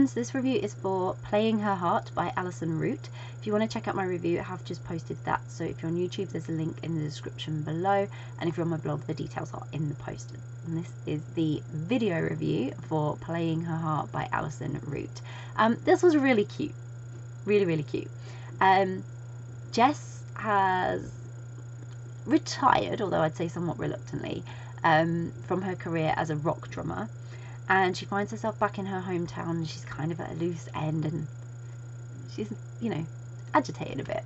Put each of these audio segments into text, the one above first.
friends, this review is for Playing Her Heart by Alyson. If you want to check out my review, I have just posted that. So if you're on YouTube, there's a link in the description below. And if you're on my blog, the details are in the post. And this is the video review for Playing Her Heart by Alyson. This was really cute. Really, really cute. Jess has retired, although I'd say somewhat reluctantly, from her career as a rock drummer. And she finds herself back in her hometown, and she's kind of at a loose end, and she's, you know, agitated a bit.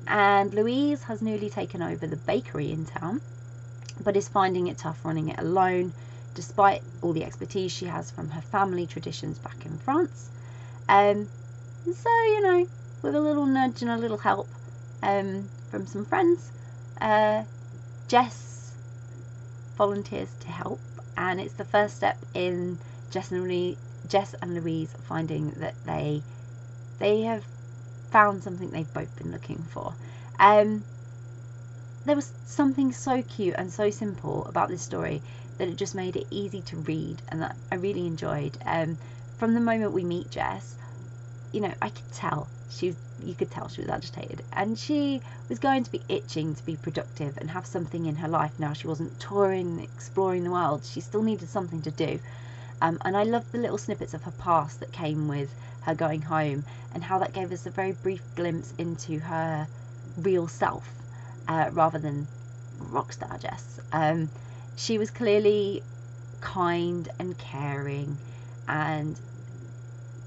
And Louise has newly taken over the bakery in town, but is finding it tough running it alone, despite all the expertise she has from her family traditions back in France. So, you know, with a little nudge and a little help from some friends, Jess volunteers to help. And it's the first step in Jess and Louise finding that they have found something they've both been looking for. There was something so cute and so simple about this story that it just made it easy to read, and that I really enjoyed. From the moment we meet Jess, you know, I could tell you could tell she was agitated, and she was going to be itching to be productive and have something in her life now. She wasn't touring, exploring the world. She still needed something to do. And I loved the little snippets of her past that came with her going home, and how that gave us a very brief glimpse into her real self, rather than rockstar Jess. She was clearly kind and caring, and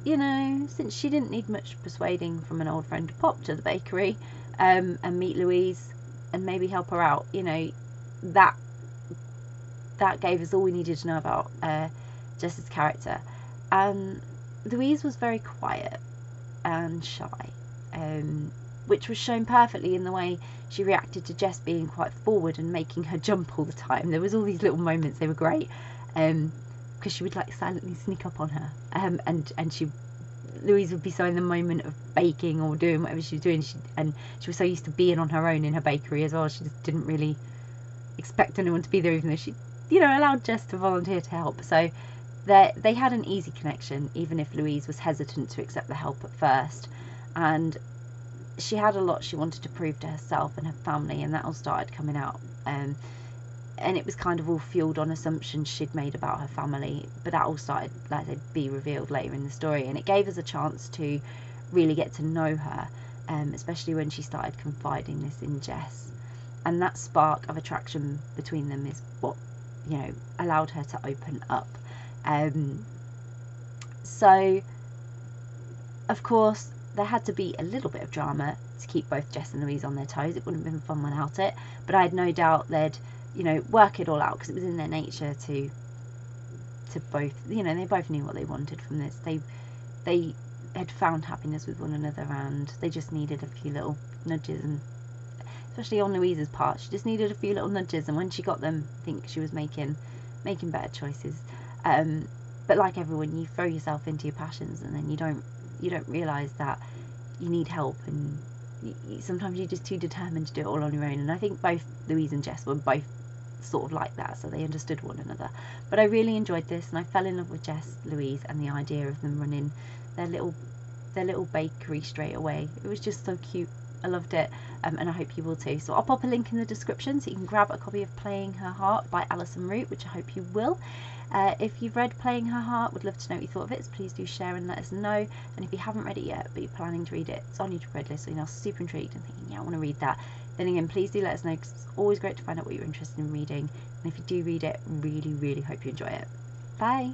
you know, since she didn't need much persuading from an old friend to pop to the bakery and meet Louise and maybe help her out, you know, that gave us all we needed to know about Jess's character. Louise was very quiet and shy, which was shown perfectly in the way she reacted to Jess being quite forward and making her jump all the time. There was all these little moments, they were great. Because she would like silently sneak up on her, and Louise would be so in the moment of baking or doing whatever she was doing, and she was so used to being on her own in her bakery as well. She just didn't really expect anyone to be there, even though she, you know, allowed Jess to volunteer to help. So they had an easy connection, even if Louise was hesitant to accept the help at first. And she had a lot she wanted to prove to herself and her family, and that all started coming out. And it was kind of all fueled on assumptions she'd made about her family, but that all started, like, to be revealed later in the story, and it gave us a chance to really get to know her, especially when she started confiding this in Jess. And that spark of attraction between them is what, you know, allowed her to open up. So of course there had to be a little bit of drama to keep both Jess and Louise on their toes. It wouldn't have been fun without it, but I had no doubt they'd, you know, work it all out, because it was in their nature to both, you know, they both knew what they wanted from this. They had found happiness with one another, and they just needed a few little nudges, and especially on Louise's part, she just needed a few little nudges, and when she got them, I think she was making better choices. But like everyone, you throw yourself into your passions, and then you don't realise that you need help, and sometimes you're just too determined to do it all on your own. And I think both Louise and Jess were both sort of like that, so they understood one another. But I really enjoyed this, and I fell in love with Jess, Louise, and the idea of them running their little bakery straight away. It was just so cute. I loved it, and I hope you will too. So I'll pop a link in the description so you can grab a copy of Playing Her Heart by Alyson, which I hope you will. If you've read Playing Her Heart, would love to know what you thought of it, so please do share and let us know. And if you haven't read it yet, but you're planning to read it, it's on your read list, so you're now super intrigued and thinking, yeah, I want to read that, then again, please do let us know, because it's always great to find out what you're interested in reading. And if you do read it, really, really hope you enjoy it. Bye!